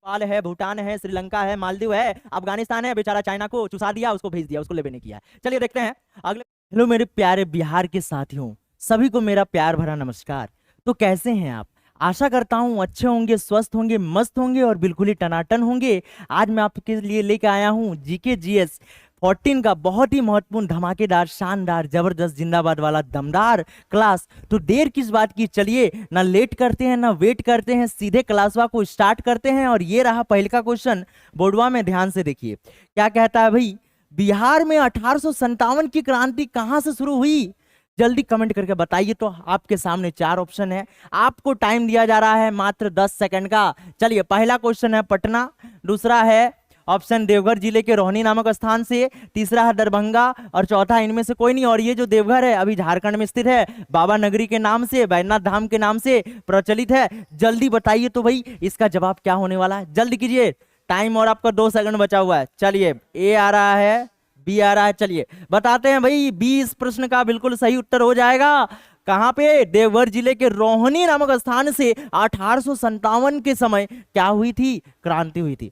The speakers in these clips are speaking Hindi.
नेपाल है, भूटान है, श्रीलंका है, मालदीव है, अफगानिस्तान है। बेचारा चाइना को चुसा दिया, उसको भेज दिया, उसको लेबे नहीं किया। चलिए देखते हैं अगले। हेलो मेरे प्यारे बिहार के साथियों, सभी को मेरा प्यार भरा नमस्कार। तो कैसे हैं आप? आशा करता हूँ अच्छे होंगे, स्वस्थ होंगे, मस्त होंगे और बिल्कुल ही टनाटन होंगे। आज मैं आपके लिए लेके आया हूँ जीके जीएस 14 का बहुत ही महत्वपूर्ण, धमाकेदार, शानदार, जबरदस्त, जिंदाबाद वाला दमदार क्लास। तो देर किस बात की, चलिए ना लेट करते हैं ना वेट करते हैं, सीधे क्लासवा को स्टार्ट करते हैं। और ये रहा पहले का क्वेश्चन बोर्डवा में, ध्यान से देखिए क्या कहता है भाई। बिहार में 1857 की क्रांति कहां से शुरू हुई? जल्दी कमेंट करके बताइए। तो आपके सामने 4 ऑप्शन है, आपको टाइम दिया जा रहा है मात्र 10 सेकंड का। चलिए पहला क्वेश्चन है पटना, दूसरा है ऑप्शन देवघर जिले के रोहनी नामक स्थान से, तीसरा है दरभंगा और चौथा इनमें से कोई नहीं। और ये जो देवघर है अभी झारखंड में स्थित है, बाबा नगरी के नाम से, बैजनाथ धाम के नाम से प्रचलित है। जल्दी बताइए तो भाई इसका जवाब क्या होने वाला है, जल्दी कीजिए, टाइम और आपका 2 सेकंड बचा हुआ है। चलिए ए आ रहा है, बी आ रहा है, चलिए बताते हैं भाई। 20 प्रश्न का बिल्कुल सही उत्तर हो जाएगा। कहां पे? देवघर जिले के रोहनी नामक स्थान से 1857 के समय क्या हुई थी? क्रांति हुई थी।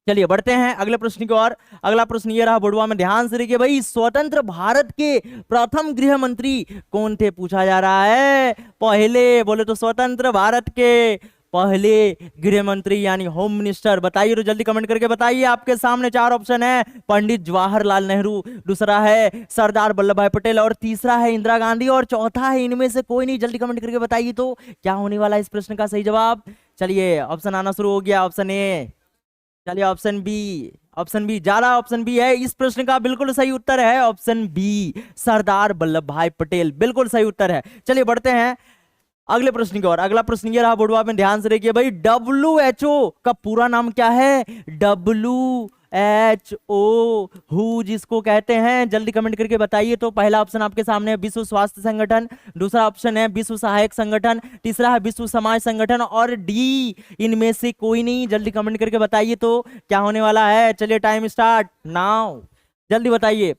चलिए बढ़ते हैं अगले प्रश्न की ओर। अगला प्रश्न ये रहा बोर्डवा में, ध्यान से देखिए भाई। स्वतंत्र भारत के प्रथम गृह मंत्री कौन थे? पूछा जा रहा है। पहले बोले तो स्वतंत्र भारत के पहले गृह मंत्री यानी होम मिनिस्टर, बताइए तो जल्दी कमेंट करके बताइए। आपके सामने 4 ऑप्शन है, पंडित जवाहरलाल नेहरू, दूसरा है सरदार वल्लभ भाई पटेल और तीसरा है इंदिरा गांधी और चौथा है इनमें से कोई नहीं। जल्दी कमेंट करके बताइए तो क्या होने वाला है इस प्रश्न का सही जवाब। चलिए ऑप्शन आना शुरू हो गया। ऑप्शन ए, चलिए ऑप्शन बी, ऑप्शन बी जा रहा, ऑप्शन बी है इस प्रश्न का बिल्कुल सही उत्तर है। ऑप्शन बी, सरदार वल्लभ भाई पटेल, बिल्कुल सही उत्तर है। चलिए बढ़ते हैं अगले प्रश्न की ओर। अगला प्रश्न ये रहा बोर्डवा में, ध्यान से देखिए भाई। WHO का पूरा नाम क्या है? WHO हु जिसको कहते हैं, जल्दी कमेंट करके बताइए। तो पहला ऑप्शन आपके सामने है विश्व स्वास्थ्य संगठन, दूसरा ऑप्शन है विश्व सहायक संगठन, तीसरा है विश्व समाज संगठन और डी इनमें से कोई नहीं। जल्दी कमेंट करके बताइए तो क्या होने वाला है। चलिए टाइम स्टार्ट नाउ, जल्दी बताइए।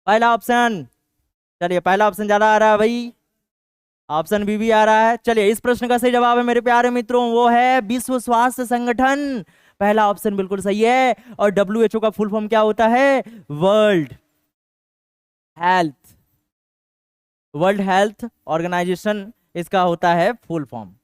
पहला ऑप्शन, चलिए पहला ऑप्शन ज्यादा आ रहा है भाई, ऑप्शन बी भी आ रहा है। चलिए इस प्रश्न का सही जवाब है मेरे प्यारे मित्रों, वो है विश्व स्वास्थ्य संगठन। पहला ऑप्शन बिल्कुल सही है। और WHO का फुल फॉर्म क्या होता है? हेल्थ वर्ल्ड हेल्थ ऑर्गेनाइजेशन इसका होता है फुल फॉर्म।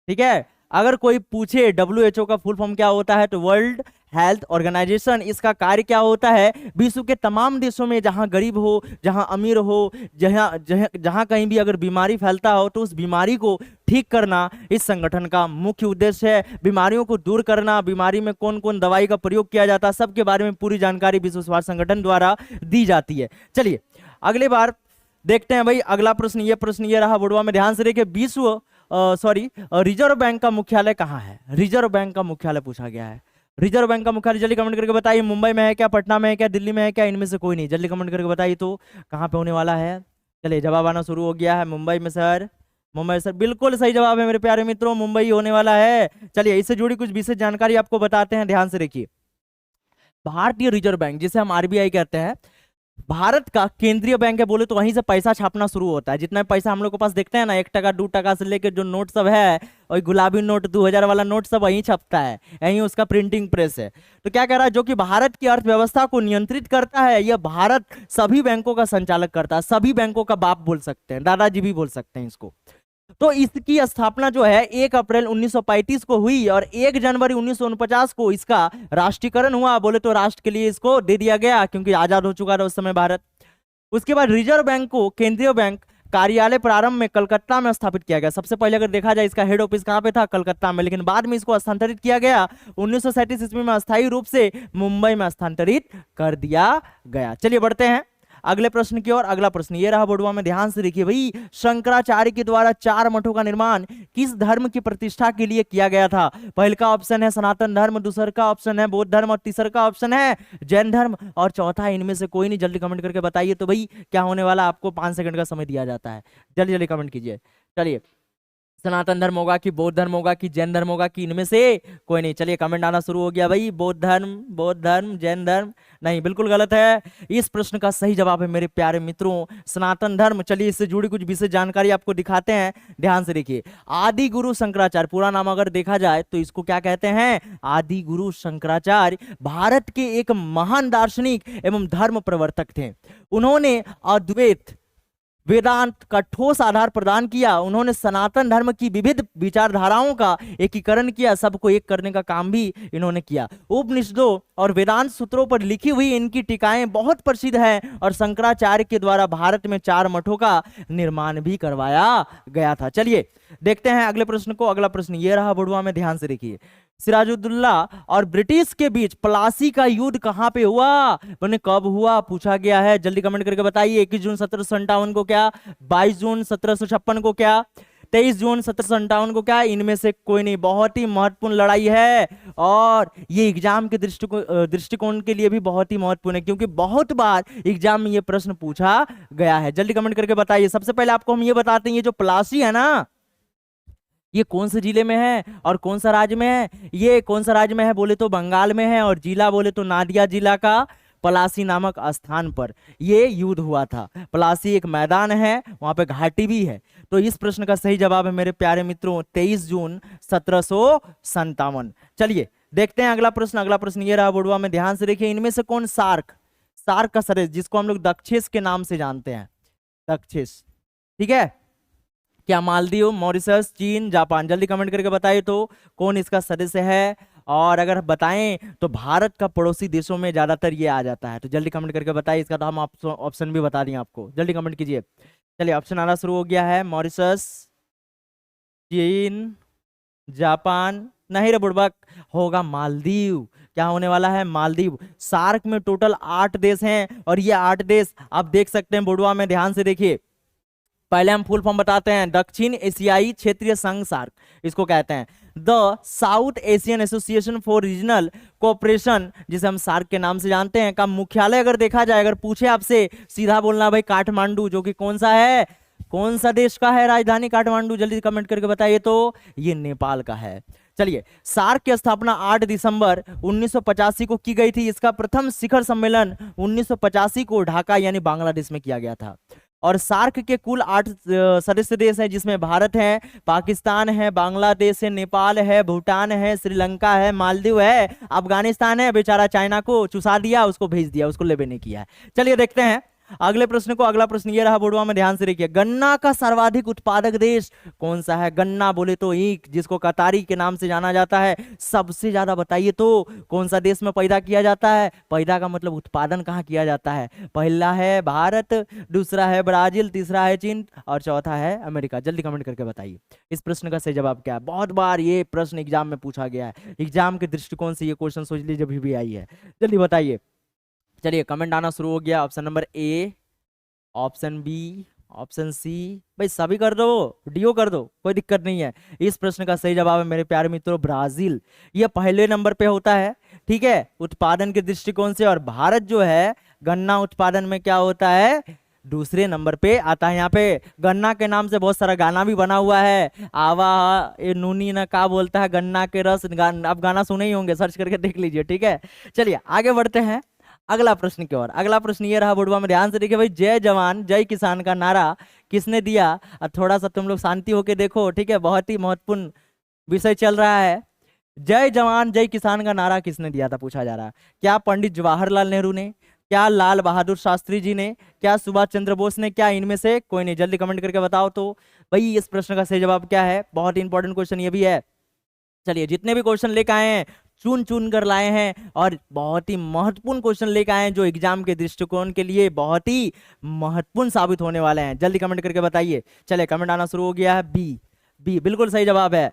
ठीक है, अगर कोई पूछे WHO का फुल फॉर्म क्या होता है तो वर्ल्ड हेल्थ ऑर्गेनाइजेशन। इसका कार्य क्या होता है? विश्व के तमाम देशों में जहां गरीब हो, जहां अमीर हो, जहां जहां जहां कहीं भी अगर बीमारी फैलता हो तो उस बीमारी को ठीक करना इस संगठन का मुख्य उद्देश्य है। बीमारियों को दूर करना, बीमारी में कौन कौन दवाई का प्रयोग किया जाता है, सबके बारे में पूरी जानकारी विश्व स्वास्थ्य संगठन द्वारा दी जाती है। चलिए अगली बार देखते हैं भाई अगला प्रश्न। ये रहा बोर्डवा में, ध्यान से देखिए। रिजर्व बैंक का मुख्यालय कहाँ है? रिजर्व बैंक का मुख्यालय पूछा गया है। रिजर्व बैंक का मुख्यालय जल्दी कमेंट करके बताइए। मुंबई में है क्या, पटना में है क्या, दिल्ली में है क्या, इनमें से कोई नहीं। जल्दी कमेंट करके बताइए तो कहाँ पे होने वाला है। चलिए जवाब आना शुरू हो गया है। मुंबई में सर, मुंबई सर, बिल्कुल सही जवाब है मेरे प्यारे मित्रों, मुंबई होने वाला है। चलिए इससे जुड़ी कुछ विशेष जानकारी आपको बताते हैं, ध्यान से देखिए। भारतीय रिजर्व बैंक जिसे हम RBI कहते हैं, भारत का केंद्रीय बैंक है। बोले तो वहीं से पैसा छापना शुरू होता है। जितना पैसा हम लोग के पास देखते हैं ना, 1 टका 2 टका से लेकर जो नोट सब है, और गुलाबी नोट 2000 वाला नोट सब वहीं छपता है, यहीं उसका प्रिंटिंग प्रेस है। तो क्या कह रहा है, जो कि भारत की अर्थव्यवस्था को नियंत्रित करता है, यह भारत सभी बैंकों का संचालक करता है। सभी बैंकों का बाप बोल सकते हैं, दादाजी भी बोल सकते हैं इसको। तो इसकी स्थापना जो है 1 अप्रैल 1935 को हुई और 1 जनवरी 1949 को इसका राष्ट्रीयकरण हुआ। बोले तो राष्ट्र के लिए इसको दे दिया गया क्योंकि आजाद हो चुका था उस समय भारत। उसके बाद रिजर्व बैंक को केंद्रीय बैंक कार्यालय प्रारंभ में कलकत्ता में स्थापित किया गया। सबसे पहले अगर देखा जाए इसका हेड ऑफिस कहां पे था? कलकत्ता में, लेकिन बाद में इसको स्थानांतरित किया गया 1937 ईस्वी में अस्थायी रूप से मुंबई में स्थानांतरित कर दिया गया। चलिए बढ़ते हैं अगले प्रश्न की ओर। अगला प्रश्न ये रहा बोर्डवा में, ध्यान से देखिए भाई। शंकराचार्य के द्वारा 4 मठों का निर्माण किस धर्म की प्रतिष्ठा के लिए किया गया था? पहले का ऑप्शन है सनातन धर्म, दूसरा का ऑप्शन है बौद्ध धर्म और तीसरा का ऑप्शन है जैन धर्म और चौथा इनमें से कोई नहीं। जल्दी कमेंट करके बताइए तो भाई क्या होने वाला। आपको 5 सेकंड का समय दिया जाता है, जल्दी जल्दी कमेंट कीजिए। चलिए सनातन धर्म होगा कि बौद्ध धर्म होगा कि जैन धर्म होगा कि इनमें से कोई नहीं। चलिए कमेंट आना शुरू हो गया भाई। बौद्ध धर्म जैन धर्म नहीं, बिल्कुल गलत है। इस प्रश्न का सही जवाब है मेरे प्यारे मित्रों सनातन धर्म। चलिए इससे जुड़ी कुछ विशेष जानकारी आपको दिखाते हैं, ध्यान से देखिए। आदि गुरु शंकराचार्य, पूरा नाम अगर देखा जाए तो इसको क्या कहते हैं, आदि गुरु शंकराचार्य, भारत के एक महान दार्शनिक एवं धर्म प्रवर्तक थे। उन्होंने अद्वैत वेदांत का ठोस आधार प्रदान किया। उन्होंने सनातन धर्म की विविध विचारधाराओं का एकीकरण किया, सबको एक करने का काम भी इन्होंने किया। उपनिषदों और वेदांत सूत्रों पर लिखी हुई इनकी टीकाएं बहुत प्रसिद्ध हैं और शंकराचार्य के द्वारा भारत में 4 मठों का निर्माण भी करवाया गया था। चलिए देखते हैं अगले प्रश्न को। अगला प्रश्न ये रहा बुढ़वा में, ध्यान से देखिए। सिराजुद्दौला और ब्रिटिश के बीच प्लासी का युद्ध कहां पे हुआ, मैंने कब हुआ पूछा गया है, जल्दी कमेंट करके बताइए। 21 जून 1757 को क्या, 22 जून 1756 को क्या, 23 जून 1757 को क्या, इनमें से कोई नहीं। बहुत ही महत्वपूर्ण लड़ाई है और ये एग्जाम के दृष्टिकोण के लिए भी बहुत ही महत्वपूर्ण है, क्योंकि बहुत बार एग्जाम में ये प्रश्न पूछा गया है। जल्दी कमेंट करके बताइए। सबसे पहले आपको हम ये बताते हैं, ये जो प्लासी है ना, ये कौन से जिले में है और कौन सा राज्य में है। ये कौन सा राज्य में है बोले तो बंगाल में है, और जिला बोले तो नादिया जिला का पलासी नामक स्थान पर ये युद्ध हुआ था। पलासी एक मैदान है, वहां पे घाटी भी है। तो इस प्रश्न का सही जवाब है मेरे प्यारे मित्रों 23 जून 1757। चलिए देखते हैं अगला प्रश्न। अगला प्रश्न ये रहा बुढ़वा में, ध्यान से देखिए। इनमें से कौन सार्क का सदस्य, जिसको हम लोग दक्षिण के नाम से जानते हैं, दक्षिण, ठीक है, क्या मालदीव, मॉरिशस, चीन, जापान, जल्दी कमेंट करके बताइए तो कौन इसका सदस्य है। और अगर बताएं तो भारत का पड़ोसी देशों में ज्यादातर ये आ जाता है, तो जल्दी कमेंट करके बताइए। इसका तो हम ऑप्शन भी बता दिए आपको, जल्दी कमेंट कीजिए। चलिए ऑप्शन आना शुरू हो गया है। मॉरिशस, चीन, जापान, नहीं रे बुड़बक, होगा मालदीव। क्या होने वाला है, मालदीव। सार्क में टोटल 8 देश हैं और ये 8 देश आप देख सकते हैं बुढ़वा में, ध्यान से देखिए। पहले हम फुल फॉर्म बताते हैं, दक्षिण एशियाई क्षेत्रीय संघ सार्क इसको कहते हैं। The south Asian association for regional cooperation, जिसे हम सार्क के नाम से जानते हैं, का मुख्यालय अगर देखा जाए, अगर पूछे आपसे, सीधा बोलना भाई काठमांडू, जो कि कौन सा है, कौन सा देश का है राजधानी काठमांडू, जल्दी कमेंट करके बताइए तो ये नेपाल का है। चलिए, सार्क की स्थापना 8 दिसंबर 1985 को की गई थी। इसका प्रथम शिखर सम्मेलन 1985 को ढाका यानी बांग्लादेश में किया गया था। और सार्क के कुल 8 सदस्य देश हैं, जिसमें भारत है, पाकिस्तान है, बांग्लादेश है, नेपाल है, भूटान है, श्रीलंका है, मालदीव है, अफगानिस्तान है। बेचारा चाइना को चुसा दिया, उसको भेज दिया, उसको लेबे नहीं किया। चलिए देखते हैं अगले प्रश्न को। अगला प्रश्न ये रहा बुढ़वा में, ध्यान से देखिए। गन्ना का सर्वाधिक उत्पादक देश कौन सा है। गन्ना बोले तो ईख, जिसको कतारी के नाम से जाना जाता है, सबसे ज्यादा बताइए तो कौन सा देश में पैदा किया जाता है। पैदा का मतलब उत्पादन कहाँ किया जाता है। पहला है भारत, दूसरा है ब्राजील, तीसरा है चीन और चौथा है अमेरिका। जल्दी कमेंट करके बताइए इस प्रश्न का सही जवाब क्या है। बहुत बार ये प्रश्न एग्जाम में पूछा गया है, एग्जाम के दृष्टिकोण से ये क्वेश्चन सोच लीजिए जब भी आई है। जल्दी बताइए। चलिए कमेंट आना शुरू हो गया। Option number A, option B, option C, भाई सभी कर दो, डीओ कर दो, कोई दिक्कत नहीं है। इस प्रश्न का सही जवाब है मेरे प्यारे मित्रों ब्राजील। यह पहले नंबर पे होता है, ठीक है, उत्पादन के दृष्टिकोण से। और भारत जो है गन्ना उत्पादन में क्या होता है, दूसरे नंबर पे आता है। यहाँ पे गन्ना के नाम से बहुत सारा गाना भी बना हुआ है, आवा ए नूनी ना का बोलता है, गन्ना के रस, आप गाना सुने ही होंगे, सर्च करके देख लीजिए, ठीक है। चलिए आगे बढ़ते हैं अगला प्रश्न की ओर। अगला प्रश्न ये रहा बुढ़वा में, ध्यान से देखिए भाई। जय जवान जय किसान का नारा किसने दिया। थोड़ा सा तुम लोग शांति होके देखो, ठीक है, बहुत ही महत्वपूर्ण विषय चल रहा है। जय जवान जय किसान का नारा किसने दिया था पूछा जा रहा है। क्या पंडित जवाहरलाल नेहरू ने, क्या लाल बहादुर शास्त्री जी ने, क्या सुभाष चंद्र बोस ने, क्या इनमें से कोई नहीं। जल्दी कमेंट करके बताओ तो भाई इस प्रश्न का सही जवाब क्या है। बहुत ही इंपॉर्टेंट क्वेश्चन ये भी है। चलिए जितने भी क्वेश्चन लेकर आए हैं चुन चुन कर लाए हैं और बहुत ही महत्वपूर्ण क्वेश्चन लेकर आए हैं, जो एग्जाम के दृष्टिकोण के लिए बहुत ही महत्वपूर्ण साबित होने वाले हैं। जल्दी कमेंट करके बताइए। चलिए कमेंट आना शुरू हो गया है। बी, बी बिल्कुल सही जवाब है,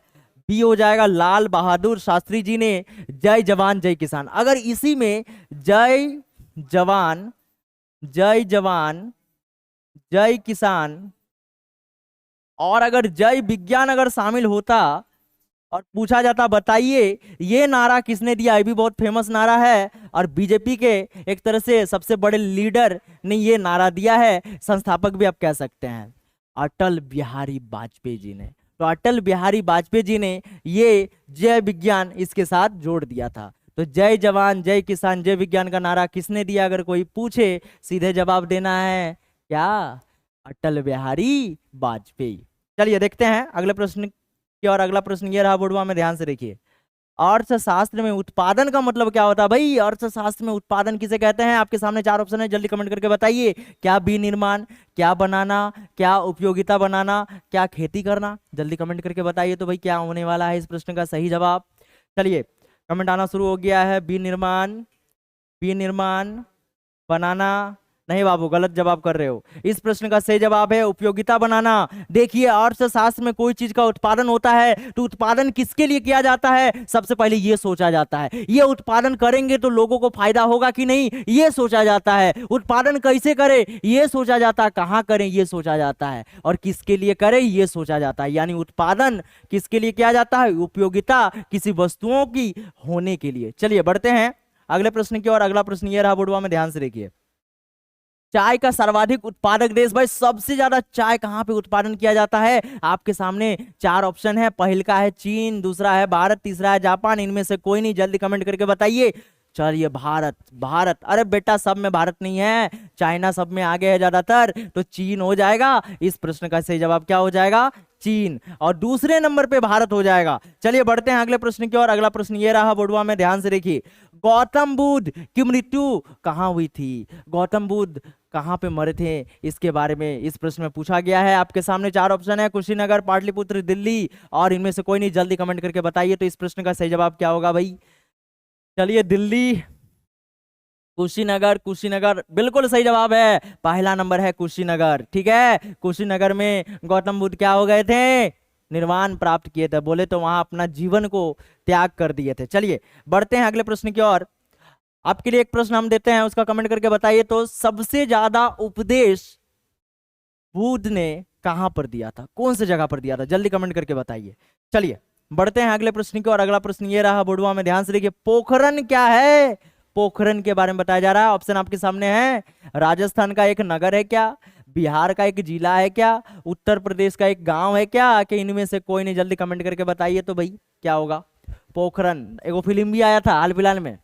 बी हो जाएगा। लाल बहादुर शास्त्री जी ने जय जवान जय किसान, अगर इसी में जय जवान जय किसान और अगर जय विज्ञान अगर शामिल होता और पूछा जाता बताइए ये नारा किसने दिया, ये भी बहुत फेमस नारा है और बीजेपी के एक तरह से सबसे बड़े लीडर ने ये नारा दिया है, संस्थापक भी आप कह सकते हैं, अटल बिहारी वाजपेयी जी ने। तो अटल बिहारी वाजपेयी जी ने ये जय विज्ञान इसके साथ जोड़ दिया था। तो जय जवान जय किसान जय विज्ञान का नारा किसने दिया, अगर कोई पूछे सीधे जवाब देना है क्या, अटल बिहारी वाजपेयी। चलिए देखते हैं अगले प्रश्न की और अगला प्रश्न ये रहा बुढ़वा में, ध्यान से देखिए। अर्थशास्त्र में उत्पादन का मतलब क्या होता है भाई, अर्थशास्त्र में उत्पादन किसे कहते हैं? आपके सामने चार ऑप्शन है, जल्दी कमेंट करके बताइए। क्या विनिर्माण, क्या बनाना, क्या उपयोगिता बनाना, क्या खेती करना? जल्दी कमेंट करके बताइए तो भाई क्या होने वाला है इस प्रश्न का सही जवाब। चलिए कमेंट आना शुरू हो गया है। विनिर्माण, विनिर्माण, बनाना, नहीं बाबू गलत जवाब कर रहे हो। इस प्रश्न का सही जवाब है उपयोगिता बनाना। देखिए अर्थशास्त्र में कोई चीज का उत्पादन होता है तो उत्पादन किसके लिए किया जाता है, सबसे पहले ये सोचा जाता है, ये उत्पादन करेंगे तो लोगों को फायदा होगा कि नहीं, ये सोचा जाता है। उत्पादन कैसे करें ये सोचा जाता है, कहां करें ये सोचा जाता है, और किसके लिए करें ये सोचा जाता है। यानी उत्पादन किसके लिए किया जाता है, उपयोगिता किसी वस्तुओं की होने के लिए। चलिए बढ़ते हैं अगले प्रश्न की और अगला प्रश्न ये रहा बुढ़वा में, ध्यान से देखिए। चाय का सर्वाधिक उत्पादक देश, भाई सबसे ज्यादा चाय कहां पे उत्पादन किया जाता है? आपके सामने चार ऑप्शन है, पहला है चीन, दूसरा है भारत, तीसरा है जापान, इनमें से कोई नहीं, जल्दी कमेंट करके बताइए। चलिए भारत, भारत, अरे बेटा सब में भारत नहीं है, चाइना सब में आगे है ज्यादातर, तो चीन हो जाएगा। इस प्रश्न का सही जवाब क्या हो जाएगा, चीन, और दूसरे नंबर पे भारत हो जाएगा। चलिए बढ़ते हैं अगले प्रश्न की और अगला प्रश्न ये रहा बुढ़वा में, ध्यान से देखिए। गौतम बुद्ध की मृत्यु कहाँ हुई थी, गौतम बुद्ध कहाँ पे मरे थे, इसके बारे में इस प्रश्न में पूछा गया है। आपके सामने चार ऑप्शन है, कुशीनगर, पाटलिपुत्र, दिल्ली, और इनमें से कोई नहीं, जल्दी कमेंट करके बताइए तो इस प्रश्न का सही जवाब क्या होगा भाई। चलिए दिल्ली, कुशीनगर, कुशीनगर बिल्कुल सही जवाब है, पहला नंबर है कुशीनगर। ठीक है, कुशीनगर में गौतम बुद्ध क्या हो गए थे, निर्वाण प्राप्त किए थे, बोले तो वहां अपना जीवन को त्याग कर दिए थे। चलिए बढ़ते हैं अगले प्रश्न की ओर। आपके लिए एक प्रश्न हम देते हैं, उसका कमेंट करके बताइए तो सबसे ज्यादा उपदेश बुद्ध ने कहां पर दिया था, कौन सी जगह पर दिया था, जल्दी कमेंट करके बताइए। चलिए बढ़ते हैं अगले प्रश्न की और अगला प्रश्न ये रहा बुढ़वा में, ध्यान से देखिए। पोखरन क्या है, पोखरन के बारे में बताया जा रहा है। ऑप्शन आपके सामने है, राजस्थान का एक नगर है क्या, बिहार का एक जिला है क्या, उत्तर प्रदेश का एक गांव है क्या, कि इनमें से कोई नहीं, जल्दी कमेंट करके बताइए तो भाई क्या होगा। पोखरन, एगो फिल्म भी आया था हाल फिलहाल में,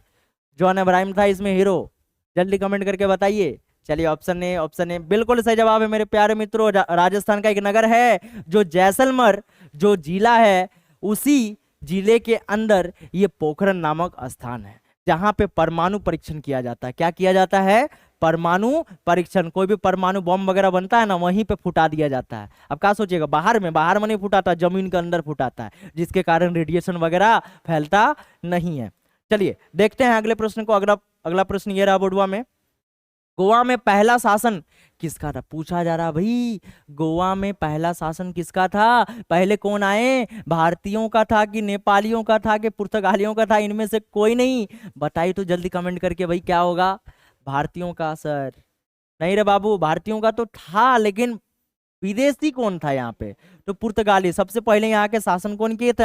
जॉन अब्राहम था इसमें हीरो, जल्दी कमेंट करके बताइए। चलिए ऑप्शन ए, ऑप्शन ए बिल्कुल सही जवाब है मेरे प्यारे मित्रों। राजस्थान का एक नगर है जो जैसलमेर जो जिला है, उसी जिले के अंदर ये पोखरन नामक स्थान है जहां पे परमाणु परीक्षण किया जाता है। क्या किया जाता है, परमाणु परीक्षण। कोई भी परमाणु बम वगैरह बनता है ना, वहीं पे फुटा दिया जाता है। अब क्या सोचिएगा, बाहर में, बाहर में नहीं फुटाता, जमीन के अंदर फुटाता है, जिसके कारण रेडिएशन वगैरह फैलता नहीं है। चलिए देखते हैं अगले प्रश्न को। अगला अगला प्रश्न ये रहा बुढ़वा में। गोवा में पहला शासन किसका था, पूछा जा रहा भाई, गोवा में पहला शासन किसका था, पहले कौन आए, भारतीयों का था कि नेपालियों का था कि पुर्तगालियों का था, इनमें से कोई नहीं, बताइए तो जल्दी कमेंट करके भाई क्या होगा। भारतीयों का सर, नहीं रे बाबू, भारतीयों का तो था, लेकिन विदेशी कौन था यहाँ पे, तो पुर्तगाली। सबसे पहले यहाँ के शासन कौन किए थे,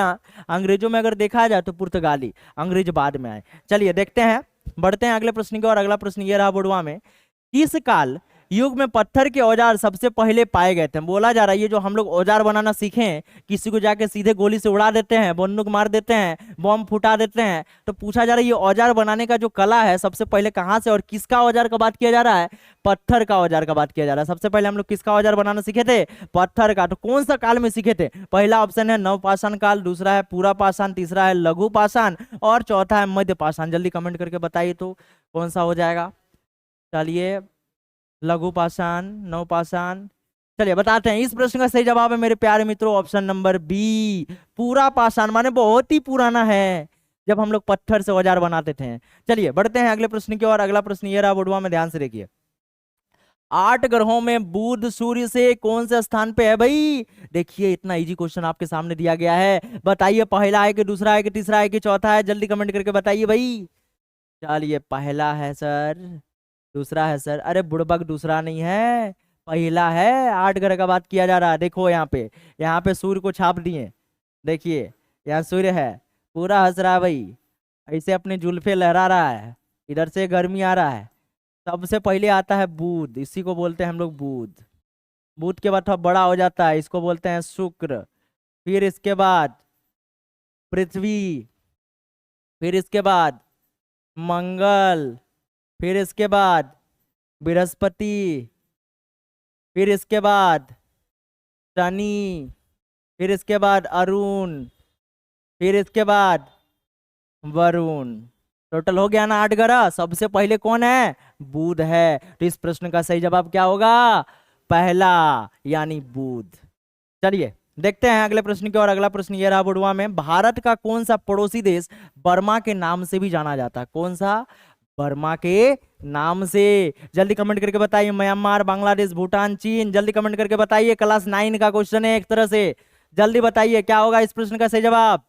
अंग्रेजों में अगर देखा जाए तो पुर्तगाली, अंग्रेज बाद में आए। चलिए देखते हैं, बढ़ते हैं अगले प्रश्न की और अगला प्रश्न ये रहा बुढ़वा में। किस काल युग में पत्थर के औजार सबसे पहले पाए गए थे? बोला जा रहा है ये जो हम लोग औजार बनाना सीखे हैं, किसी को जाके सीधे गोली से उड़ा देते हैं, बंदूक मार देते हैं, बम फुटा देते हैं, तो पूछा जा रहा है ये औजार बनाने का जो कला है सबसे पहले कहाँ से और किसका औजार का बात किया जा रहा है, पत्थर का औजार का बात किया जा रहा है। सबसे पहले हम लोग किसका औजार बनाना सीखे थे, पत्थर का। तो कौन सा काल में सीखे थे, पहला ऑप्शन है नवपाषाण काल, दूसरा है पूरा पाषाण, तीसरा है लघु पाषाण, और चौथा है मध्य पाषाण। जल्दी कमेंट करके बताइए तो कौन सा हो जाएगा। चलिए लघु पाषाण, नवपाषाण, चलिए बताते हैं। इस प्रश्न का सही जवाब है मेरे प्यारे मित्रों ऑप्शन नंबर बी, पूरा पाषाण, माने बहुत ही पुराना है, जब हम लोग पत्थर से औजार बनाते थे। चलिए बढ़ते हैं अगले प्रश्न की और अगला प्रश्न ये रहा बुढ़वा में, ध्यान से देखिए। 8 ग्रहों में बुध सूर्य से कौन से स्थान पे है भाई? देखिए इतना इजी क्वेश्चन आपके सामने दिया गया है, बताइए पहला है कि दूसरा है कि तीसरा है कि चौथा है, जल्दी कमेंट करके बताइए भाई। चलिए पहला है सर, दूसरा है सर, अरे बुड़बक दूसरा नहीं है, पहला है। 8 ग्रह का बात किया जा रहा है, देखो यहाँ पे सूर्य को छाप दिए, देखिए यहाँ सूर्य है, पूरा हंस रहा है भाई, ऐसे अपने जुल्फे लहरा रहा है, इधर से गर्मी आ रहा है। सबसे पहले आता है बुध, इसी को बोलते हैं हम लोग बुध। बुध के बाद थोड़ा बड़ा हो जाता है, इसको बोलते हैं शुक्र। फिर इसके बाद पृथ्वी, फिर इसके बाद मंगल, फिर इसके बाद बृहस्पति, फिर इसके बाद शनि, फिर इसके बाद अरुण, फिर इसके बाद वरुण। टोटल हो गया ना 8 ग्रह। सबसे पहले कौन है? बुध है। तो इस प्रश्न का सही जवाब क्या होगा? पहला, यानी बुध। चलिए देखते हैं अगले प्रश्न की ओर। अगला प्रश्न ये रहा बुढ़वा में, भारत का कौन सा पड़ोसी देश बर्मा के नाम से भी जाना जाता है? कौन सा? बर्मा के नाम से। जल्दी कमेंट करके बताइए। म्यांमार, बांग्लादेश, भूटान, चीन। जल्दी कमेंट करके बताइए। क्लास 9 का क्वेश्चन है एक तरह से। जल्दी बताइए क्या होगा इस प्रश्न का सही जवाब?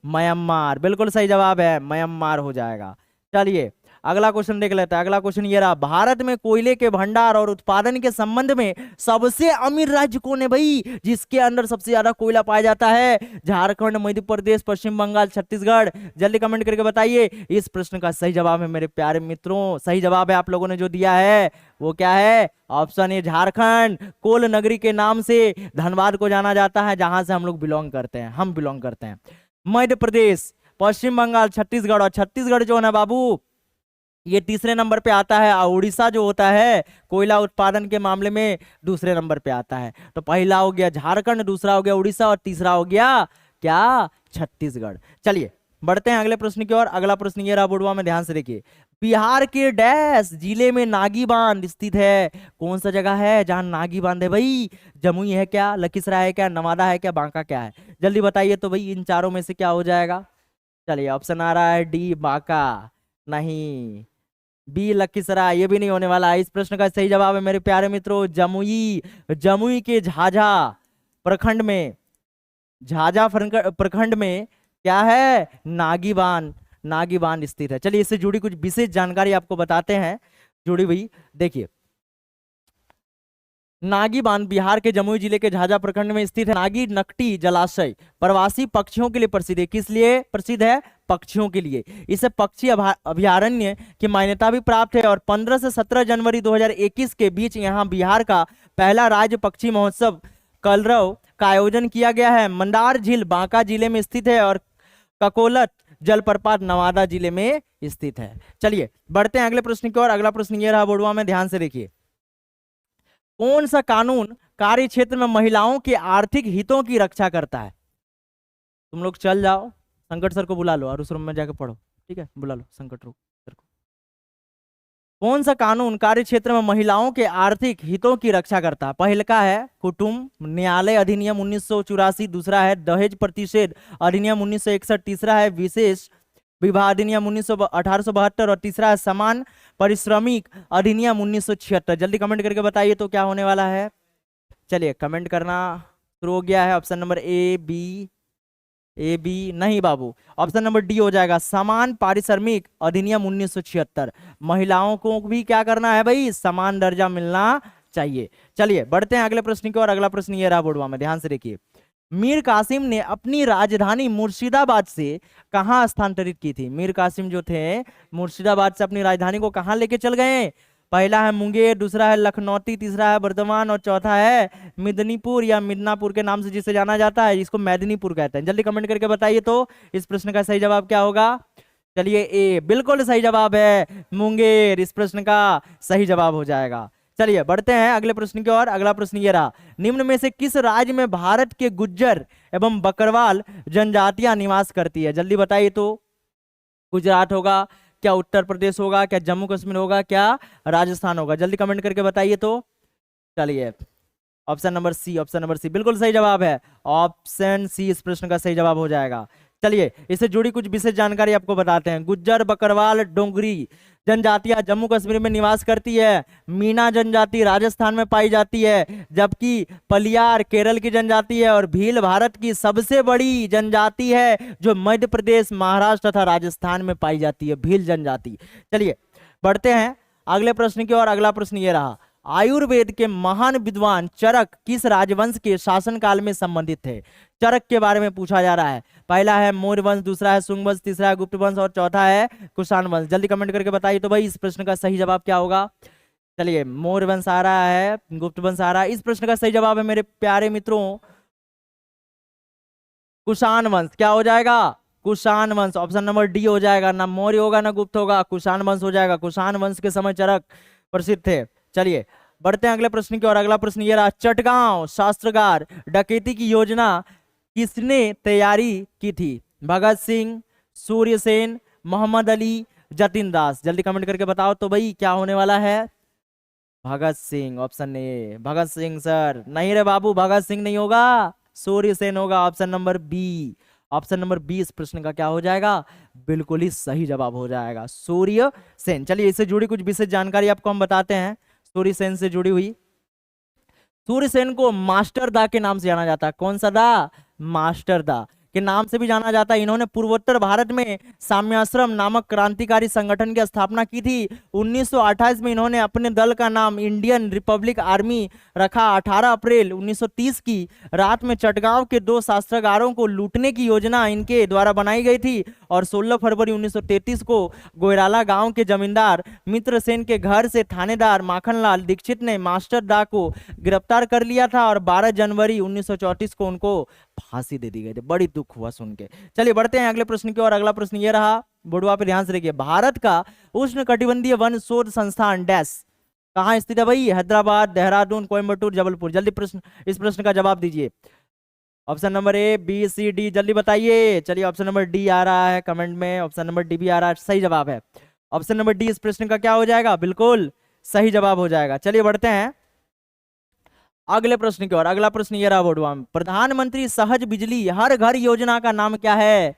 म्यांमार। बिल्कुल सही जवाब है, म्यांमार हो जाएगा। चलिए अगला क्वेश्चन देख लेते हैं। अगला क्वेश्चन ये रहा, भारत में कोयले के भंडार और उत्पादन के संबंध में सबसे अमीर राज्य कौन है भाई, जिसके अंदर सबसे ज्यादा कोयला पाया जाता है? झारखंड, मध्य प्रदेश, पश्चिम बंगाल, छत्तीसगढ़। जल्दी कमेंट करके बताइए। इस प्रश्न का सही जवाब है मेरे प्यारे मित्रों, सही जवाब है आप लोगों ने जो दिया है वो क्या है? Option A Jharkhand. कोल नगरी के नाम से धनबाद को जाना जाता है, जहां से हम लोग बिलोंग करते हैं, हम बिलोंग करते हैं। मध्य प्रदेश, पश्चिम बंगाल, छत्तीसगढ़, और छत्तीसगढ़ जो है ना बाबू ये तीसरे नंबर पे आता है। और उड़ीसा जो होता है कोयला उत्पादन के मामले में दूसरे नंबर पे आता है। तो पहला हो गया झारखंड, दूसरा हो गया उड़ीसा, और तीसरा हो गया क्या? छत्तीसगढ़। चलिए बढ़ते हैं अगले प्रश्न की ओर। अगला प्रश्न ये रहा बुढ़वा में, ध्यान से देखिए। बिहार के डैश जिले में नागी बांध स्थित है? कौन सा जगह है जहां नागी बांध है भाई? जमुई है क्या, लखीसराय है क्या, नवादा है क्या, बांका क्या है? जल्दी बताइए तो भाई इन चारों में से क्या हो जाएगा? चलिए ऑप्शन आ रहा है डी बांका, नहीं। बी लखीसराय, ये भी नहीं होने वाला है। इस प्रश्न का सही जवाब है मेरे प्यारे मित्रों जमुई। जमुई के झाझा प्रखंड में, झाझा प्रखंड में क्या है? नागी बांध, नागी बांध स्थित है। चलिए इससे जुड़ी कुछ विशेष जानकारी आपको बताते हैं जुड़ी हुई। देखिए नागी बांध बिहार के जमुई जिले के झाझा प्रखंड में स्थित है। नागी नकटी जलाशय प्रवासी पक्षियों के लिए प्रसिद्ध है। किस लिए प्रसिद्ध है? पक्षियों के लिए। इसे पक्षी अभयारण्य की मान्यता भी प्राप्त है। और 15 से 17 जनवरी 2021 के बीच यहाँ बिहार का पहला राज्य पक्षी महोत्सव कलरव का आयोजन किया गया है। मंदार झील बांका जिले में स्थित है, और ककोलत जलप्रपात नवादा जिले में स्थित है। चलिए बढ़ते हैं अगले प्रश्न की ओर। अगला प्रश्न ये रहा बोर्डवा में, ध्यान से देखिए। कौन सा कानून कार्य क्षेत्र में महिलाओं के आर्थिक हितों की रक्षा करता है? तुम लोग चल जाओ, संकट सर को बुला लो और उस रूम में जाकर पढ़ो, ठीक है? बुला लो संकट सर को। कौन सा कानून कार्य क्षेत्र में महिलाओं के आर्थिक हितों की रक्षा करता है? पहला का है कुटुंब न्यायालय अधिनियम 1984, दूसरा है दहेज प्रतिषेध अधिनियम 1961, तीसरा है विशेष विवाह अधिनियम 1872, और तीसरा है समान परिश्रमिक अधिनियम 1976। जल्दी कमेंट करके बताइए तो क्या होने वाला है। चलिए कमेंट करना शुरू हो गया है। ऑप्शन नंबर ए बी नहीं बाबू, ऑप्शन नंबर डी हो जाएगा, समान पारिश्रमिक अधिनियम 1976। महिलाओं को भी क्या करना है भाई? समान दर्जा मिलना चाहिए। चलिए बढ़ते हैं अगले प्रश्न की ओर। अगला प्रश्न ये रहा बोर्डवा में, ध्यान से देखिए। मीर कासिम ने अपनी राजधानी मुर्शिदाबाद से कहां स्थानांतरित की थी? मीर कासिम जो थे मुर्शिदाबाद से अपनी राजधानी को कहां लेके चल गए? पहला है मुंगेर, दूसरा है लखनौती, तीसरा है बर्धमान, और चौथा है मिदनीपुर या मिदनापुर के नाम से जिसे जाना जाता है, इसको मैदिनीपुर कहते हैं। जल्दी कमेंट करके बताइए तो इस प्रश्न का सही जवाब क्या होगा। चलिए ए बिल्कुल सही जवाब है, मुंगेर इस प्रश्न का सही जवाब हो जाएगा। चलिए बढ़ते हैं अगले प्रश्न की ओर। अगला प्रश्न ये रहा, निम्न में से किस राज्य में भारत के गुज्जर एवं बकरवाल जनजातियां निवास करती है? जल्दी बताइए तो। गुजरात होगा क्या, उत्तर प्रदेश होगा क्या, जम्मू कश्मीर होगा क्या, राजस्थान होगा? जल्दी कमेंट करके बताइए तो। चलिए option number C, option number C बिल्कुल सही जवाब है। ऑप्शन सी इस प्रश्न का सही जवाब हो जाएगा। चलिए इससे जुड़ी कुछ विशेष जानकारी आपको बताते हैं। गुज्जर बकरवाल डोंगरी जनजातियां जम्मू कश्मीर में निवास करती है। मीना जनजाति राजस्थान में पाई जाती है, जबकि पलियार केरल की जनजाति है, और भील भारत की सबसे बड़ी जनजाति है जो मध्य प्रदेश, महाराष्ट्र तथा राजस्थान में पाई जाती है, भील जनजाति। चलिए बढ़ते हैं अगले प्रश्न की ओर। अगला प्रश्न ये रहा, आयुर्वेद के महान विद्वान चरक किस राजवंश के शासनकाल में संबंधित थे? चरक के बारे में पूछा जा रहा है। पहला है मौर्य वंश, दूसरा है शुंग वंश, तीसरा है गुप्त वंश, और चौथा है कुषाण वंश। जल्दी कमेंट करके बताइए तो भाई इस प्रश्न का सही जवाब क्या होगा। चलिए मौर्य वंश आ रहा है, गुप्त वंश आ रहा है। इस प्रश्न का सही जवाब है मेरे प्यारे मित्रों कुषाण वंश, क्या हो जाएगा? कुषाण वंश, ऑप्शन नंबर डी हो जाएगा। ना मौर्य होगा ना गुप्त होगा, कुषाण वंश हो जाएगा। कुषाण वंश के समय चरक प्रसिद्ध थे। चलिए बढ़ते हैं अगले प्रश्न की ओर। अगला प्रश्न ये रहा, चटगांव शास्त्रागार डकैती की योजना किसने तैयारी की थी? भगत सिंह, सूर्यसेन, मोहम्मद अली, जतिन दास। जल्दी कमेंट करके बताओ तो भाई क्या होने वाला है? Bhagat Singh, option A Bhagat Singh sir. नहीं रे बाबू, भगत सिंह नहीं होगा, सूर्यसेन होगा। Option number B, option number B इस प्रश्न का क्या हो जाएगा? बिल्कुल ही सही जवाब हो जाएगा, सूर्यसेन। चलिए इससे जुड़ी कुछ विशेष जानकारी आपको हम बताते हैं, सूर्यसेन से जुड़ी हुई। सूर्यसेन को मास्टर दा के नाम से जाना जाता है। कौन सा दा? मास्टर दा के नाम से भी जाना जाता है। इन्होंने पूर्वोत्तर भारत में साम्याश्रम नामक क्रांतिकारी संगठन की स्थापना की थी। 1928 में इन्होंने अपने दल का नाम इंडियन रिपब्लिक आर्मी रखा। 18 अप्रैल 1930 की रात में चटगांव के 2 शस्त्रागारों को लूटने की योजना इनके द्वारा बनाई गई थी और 16 फरवरी 1933 को गोयराला गांव के जमींदार मित्रसेन के घर से थानेदार माखनलाल दीक्षित ने मास्टर दा को गिरफ्तार कर लिया था और 12 जनवरी 1934 को उनको फांसी दे दी गई थी। बड़ी दुख हुआ सुन के। चलिए बढ़ते हैं अगले प्रश्न की ओर। अगला प्रश्न ये रहा, बुढ़वा पे ध्यान से देखिए, भारत का उष्ण कटिबंधीय वन शोध संस्थान डैश कहाँ स्थित है भाई? हैदराबाद, देहरादून, कोयम्बटूर, जबलपुर। जल्दी इस प्रश्न का जवाब दीजिए। Option number A, B, C, D, जल्दी बताइए। चलिए ऑप्शन नंबर डी आ रहा है कमेंट में, ऑप्शन नंबर डी भी आ रहा है, सही जवाब है। ऑप्शन नंबर डी इस प्रश्न का क्या हो जाएगा? बिल्कुल सही जवाब हो जाएगा। चलिए बढ़ते हैं अगले प्रश्न की ओर। अगला प्रश्न ये रहा बोर्डवा में, प्रधानमंत्री सहज बिजली हर घर योजना का नाम क्या है?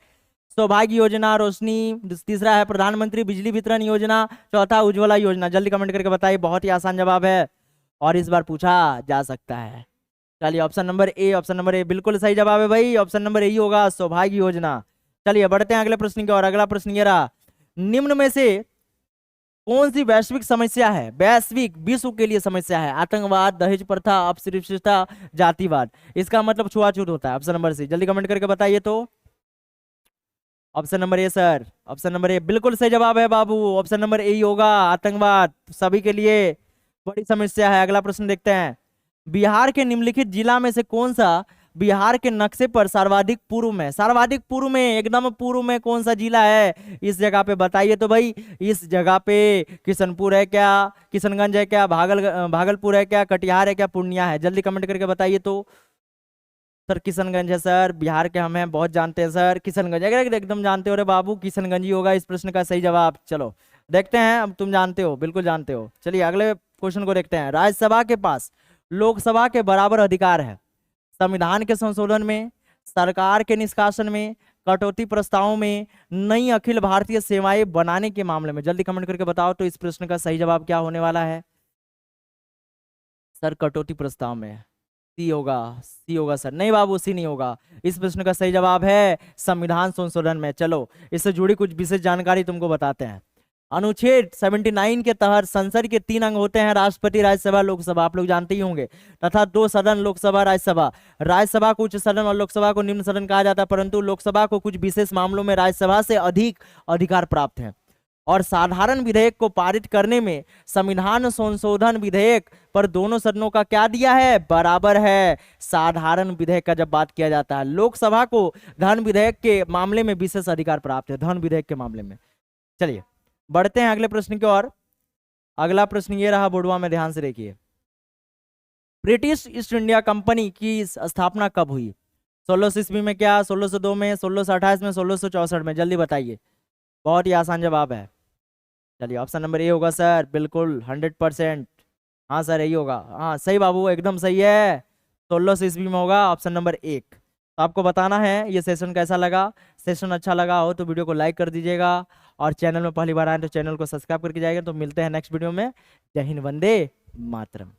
सौभाग्य योजना, रोशनी, तीसरा है प्रधानमंत्री बिजली वितरण योजना, चौथा उज्ज्वला योजना। जल्दी कमेंट करके बताइए, बहुत ही आसान जवाब है और इस बार पूछा जा सकता है। चलिए option number A, option number ए बिल्कुल सही जवाब है भाई, ऑप्शन नंबर ए ही होगा, सौभाग्य योजना। चलिए बढ़ते हैं अगले प्रश्न की ओर। अगला प्रश्न ये रहा, निम्न में से कौन सी वैश्विक समस्या है, वैश्विक विश्व के लिए समस्या है? आतंकवाद, दहेज प्रथा, अपशिष्टता, जातिवाद। इसका मतलब छुआछूत होता है। ऑप्शन नंबर सी, जल्दी कमेंट करके बताइए तो। ऑप्शन नंबर ए सर, ऑप्शन नंबर ए बिल्कुल सही जवाब है बाबू, ऑप्शन नंबर ए ही होगा, आतंकवाद सभी के लिए बड़ी समस्या है। अगला प्रश्न देखते हैं, बिहार के निम्नलिखित जिला में से कौन सा बिहार के नक्शे पर सर्वाधिक पूर्व में, सर्वाधिक पूर्व में, एकदम पूर्व में कौन सा जिला है इस जगह पे? बताइए तो भाई। इस जगह पे किशनपुर है क्या, किशनगंज है क्या, भागलपुर है क्या, कटिहार है क्या, पूर्णिया है? जल्दी कमेंट करके बताइए तो। सर किशनगंज है सर, बिहार के हम हैं, बहुत जानते हैं सर, किशनगंज अगर एकदम जानते हो रे बाबू, किशनगंज ही होगा इस प्रश्न का सही जवाब। चलो देखते हैं, अब तुम जानते हो, बिल्कुल जानते हो। चलिए अगले क्वेश्चन को देखते हैं, राज्यसभा के पास लोकसभा के बराबर अधिकार है संविधान के संशोधन में, सरकार के निष्कासन में, कटौती प्रस्तावों में, नई अखिल भारतीय सेवाएं बनाने के मामले में। जल्दी कमेंट करके बताओ तो इस प्रश्न का सही जवाब क्या होने वाला है? सर कटौती प्रस्ताव में, सी होगा, सी होगा सर। नहीं बाबू सी नहीं होगा, इस प्रश्न का सही जवाब है संविधान संशोधन में। चलो इससे जुड़ी कुछ विशेष जानकारी तुमको बताते हैं। अनुच्छेद 79 के तहत संसद के 3 अंग होते हैं, राष्ट्रपति, राज्यसभा, लोकसभा, आप लोग जानते ही होंगे, तथा 2 सदन, लोकसभा, राज्यसभा। राज्यसभा को उच्च सदन और लोकसभा को निम्न सदन कहा जाता है, परंतु लोकसभा को कुछ विशेष मामलों में राज्यसभा से अधिक अधिकार प्राप्त है। और साधारण विधेयक को पारित करने में संविधान संशोधन विधेयक पर दोनों सदनों का क्या दिया है? बराबर है। साधारण विधेयक का जब बात किया जाता है, लोकसभा को धन विधेयक के मामले में विशेष अधिकार प्राप्त है, धन विधेयक के मामले में। चलिए बढ़ते हैं अगले प्रश्न की ओर। अगला प्रश्न ये रहा बोर्डवा में, ध्यान से देखिए, ब्रिटिश ईस्ट इंडिया कंपनी की स्थापना कब हुई? 1600 ईस्वी में क्या, 1602 में, 1628 में, 1664 में? जल्दी बताइए, बहुत ही आसान जवाब है। चलिए ऑप्शन नंबर ए होगा सर, बिल्कुल 100%। हाँ सर यही होगा, हाँ सही बाबू एकदम सही है, 1600 ईस्वी में होगा, ऑप्शन नंबर 1। तो आपको बताना है ये सेशन कैसा लगा। सेशन अच्छा लगा हो तो वीडियो को लाइक कर दीजिएगा और चैनल में पहली बार आए तो चैनल को सब्सक्राइब करके जाएगा। तो मिलते हैं नेक्स्ट वीडियो में। जय हिंद, वंदे मातरम।